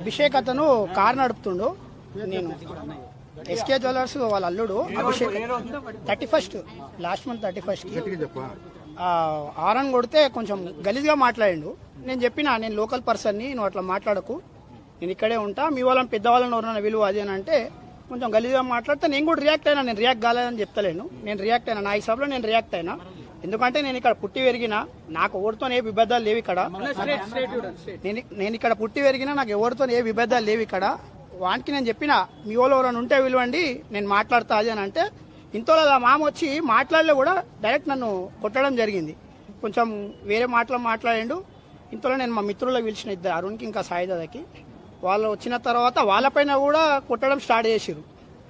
అభిషేక్ అతను కార్ నడుపుతుండు. నేను SK jewellers వాళ్ళ అల్లుడు Abhishek 31st last month 31st Aaron కొడితే కొంచెం గలీజ్గా మాట్లాడిండు. నేను చెప్పిన నేను లోకల్ పర్సన్ని, నువ్వు అట్లా మాట్లాడకు, నేను ఇక్కడే ఉంటా, మీ వాళ్ళని పెద్దవాళ్ళని ఎవరైనా విలువ అది అని అంటే కొంచెం గలీజ్గా మాట్లాడితే నేను కూడా రియాక్ట్ అయినా. నేను రియాక్ట్ కాలేదని చెప్తలేను, నేను రియాక్ట్ అయినా, నా హిసాబ్లో నేను రియాక్ట్ అయినా. ఎందుకంటే నేను ఇక్కడ పుట్టి పెరిగినా, నాకు ఎవరితో ఏ విభేదాలు లేవు ఇక్కడ. నేను ఇక్కడ పుట్టి పెరిగినా, నాకు ఎవరితో ఏ విభేదాలు లేవు ఇక్కడ. వానికి నేను చెప్పిన మీ వాళ్ళు ఎవరైనా ఉంటే విలువండి, నేను మాట్లాడతా అది అని అంటే ఇంతలో మామ వచ్చి మాట్లాడలే కూడా డైరెక్ట్ నన్ను కొట్టడం జరిగింది. కొంచెం వేరే మాట్లాడిండు. ఇంతలో నేను మా మిత్రులకు పిలిచిన ఇద్దరు, అరుణ్కి ఇంకా సాయిదాదాకి. వాళ్ళు వచ్చిన తర్వాత వాళ్ళపైన కూడా కొట్టడం స్టార్ట్ చేసిరు.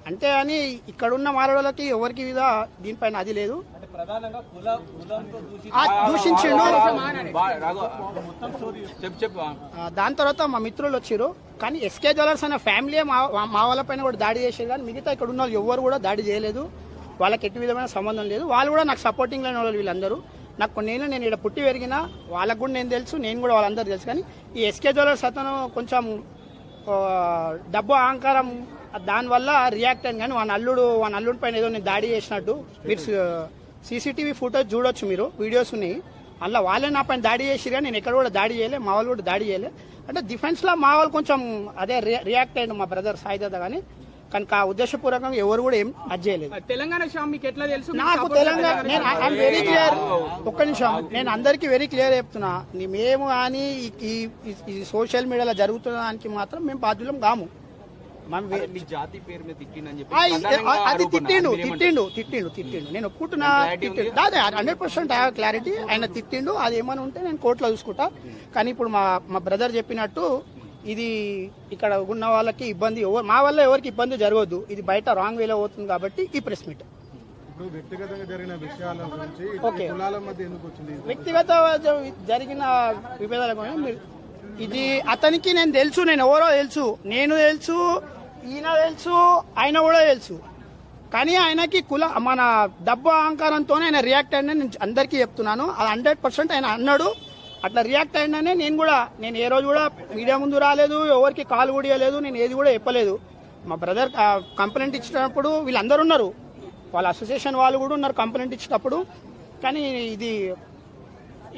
అంటే అని ఇక్కడున్న మారడోళ్ళకి ఎవరికి మీద దీనిపైన అది లేదు. దూషించిండు. దాని తర్వాత మా మిత్రులు వచ్చారు. కానీ ఎస్కే జ్యువెలర్స్ అనే ఫ్యామిలీ మా వాళ్ళ పైన కూడా దాడి చేసేది, కానీ మిగతా ఇక్కడ ఉన్న వాళ్ళు ఎవరు కూడా దాడి చేయలేదు. వాళ్ళకి ఎట్టి విధమైన సంబంధం లేదు. వాళ్ళు కూడా నాకు సపోర్టింగ్ లేని వాళ్ళు వీళ్ళందరూ. నాకు నేను ఇక్కడ పుట్టి పెరిగిన వాళ్ళకు కూడా నేను తెలుసు, నేను కూడా వాళ్ళందరూ తెలుసు. కానీ ఈ ఎస్కే జ్యువెలర్స్ అతను కొంచెం డబ్బు అహంకారం, దానివల్ల రియాక్ట్ అయింది. కానీ వాళ్ళ అల్లుడి పైన ఏదో నేను దాడి చేసినట్టు మీరు సీసీటీవీ ఫుటేజ్ చూడొచ్చు, మీరు వీడియోస్ ఉన్నాయి. అలా వాళ్ళే నా పైన దాడి చేసి, కానీ నేను ఎక్కడ కూడా దాడి చేయలే, మా వాళ్ళు కూడా దాడి చేయలే. అంటే డిఫెన్స్లో మా వాళ్ళు కొంచెం అదే రియాక్ట్ అయ్యిండు మా బ్రదర్ సాయిదాదా. కానీ కనుక ఉద్దేశపూర్వకంగా ఎవరు కూడా ఏం అది చేయలేదు. తెలంగాణ మీకు ఎట్లా తెలుసు? నాకు తెలంగాణ, నేను ఐఎమ్ వెరీ క్లియర్. ఒక్క నిమిషం, నేను అందరికీ వెరీ క్లియర్ చెప్తున్నా. మేము కానీ ఈ సోషల్ మీడియాలో జరుగుతున్న దానికి మాత్రం మేము బాధ్యులం కాము. అది తిట్టిండు. నేను ఒప్పుకుంటున్నా, తిట్టిండు. అదే 100% క్లారిటీ. ఆయన తిట్టిండు. అది ఏమైనా ఉంటే నేను కోర్టులో చూసుకుంటా. కానీ ఇప్పుడు మా బ్రదర్ చెప్పినట్టు ఇది ఇక్కడ ఉన్న వాళ్ళకి ఇబ్బంది, మా వల్ల ఎవరికి ఇబ్బంది జరగదు. ఇది బయట రాంగ్ వేలో అవుతుంది కాబట్టి ఈ ప్రెస్ మీట్. వ్యక్తిగత జరిగిన విభేదాల గురించి ఇది అతనికి నేను తెలుసు, నేను ఎవరో తెలుసు, నేను తెలుసు, ఈయన తెలుసు, ఆయన కూడా తెలుసు. కానీ ఆయనకి మన డబ్బు అహంకారంతోనే ఆయన రియాక్ట్ అయ్యిందని నేను అందరికీ చెప్తున్నాను. అది 100% ఆయన అన్నాడు. అట్లా రియాక్ట్ అయ్యిందనే నేను ఏ రోజు కూడా మీడియా ముందు రాలేదు, ఎవరికి కాల్ కూడా ఇవ్వలేదు, నేను ఏది కూడా చెప్పలేదు. మా బ్రదర్ కంప్లైంట్ ఇచ్చినప్పుడు వీళ్ళందరూ ఉన్నారు, వాళ్ళ అసోసియేషన్ వాళ్ళు కూడా ఉన్నారు కంప్లైంట్ ఇచ్చినప్పుడు. కానీ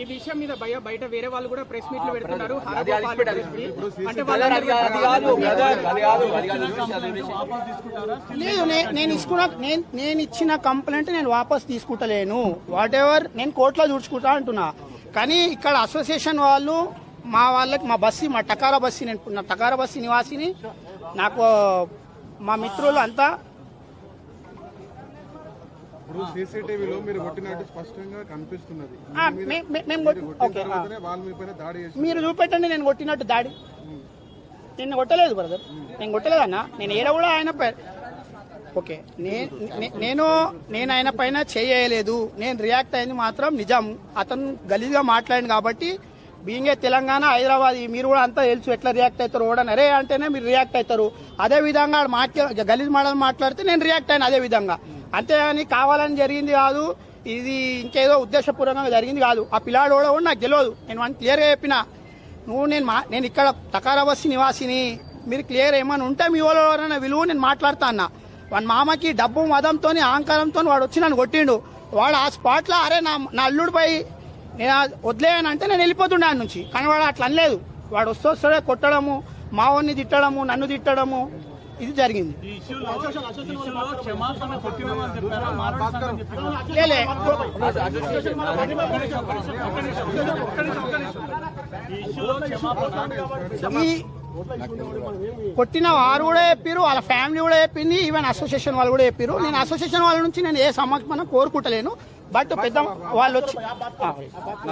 ఈ విషయం మీద బయట వేరే వాళ్ళు కూడా ప్రెస్ మీట్లు పెడుతున్నారు. లేదు, నేను ఇచ్చిన కంప్లైంట్ నేను వాపస్ తీసుకుంటలేను. వాట్ ఎవర్ నేను కోర్టులో చూసుకుంటా అంటున్నా. కానీ ఇక్కడ అసోసియేషన్ వాళ్ళు మా వాళ్ళకి మా టకారా బస్సీ, నేను టకారా బస్సీ నివాసిని, నాకు మా మిత్రులు అంతా మీరు చూపెట్టండి. నేను కొట్టినట్టు దాడి నేను కొట్టలేదు బ్రదర్, నేను కొట్టలేదు అన్న. నేను ఏడ కూడా ఆయన ఓకే, నేను ఆయన పైన చేయలేదు. నేను రియాక్ట్ అయింది మాత్రం నిజం. అతను గలీజ్గా మాట్లాడింది కాబట్టి బీయింగే తెలంగాణ, హైదరాబాద్, మీరు కూడా అంతా తెలుసు ఎట్లా రియాక్ట్ అవుతారు. ఓడని అరే అంటేనే మీరు రియాక్ట్ అవుతారు. అదే విధంగా గలీజ్ మాట్లాడితే నేను రియాక్ట్ అయినా అదే విధంగా. అంతేగాని కావాలని జరిగింది కాదు, ఇది ఇంకేదో ఉద్దేశపూర్వకంగా జరిగింది కాదు. ఆ పిల్లాడు కూడా నాకు తెలియదు. నేను వాడిని క్లియర్గా చెప్పిన, నేను ఇక్కడ టకారా బస్సీ నివాసిని, మీరు క్లియర్ ఏమని ఉంటే మీ వాళ్ళు ఎవరైనా విలువ నేను మాట్లాడతా అన్న. వాడి మామకి డబ్బు మదంతో అహంకారంతో వాడు వచ్చి నన్ను కొట్టిండు. వాడు ఆ స్పాట్లో అరే నా అల్లుడిపై నేను వదిలేయనంటే నేను వెళ్ళిపోతుండే ఆయన నుంచి. కానీ వాడు అట్లా అనలేదు. వాడు వస్తే కొట్టడము, మావోని తిట్టడము, నన్ను తిట్టడము, ఇది జరిగింది. కొట్టిన వారు కూడా చెప్పారు, వాళ్ళ ఫ్యామిలీ కూడా చెప్పింది, ఈవెన్ అసోసియేషన్ వాళ్ళు కూడా చెప్పారు. నేను అసోసియేషన్ వాళ్ళ నుంచి నేను ఏ సమర్పణ కోరుకుంటలేను. బట్ పెద్ద వాళ్ళు వచ్చి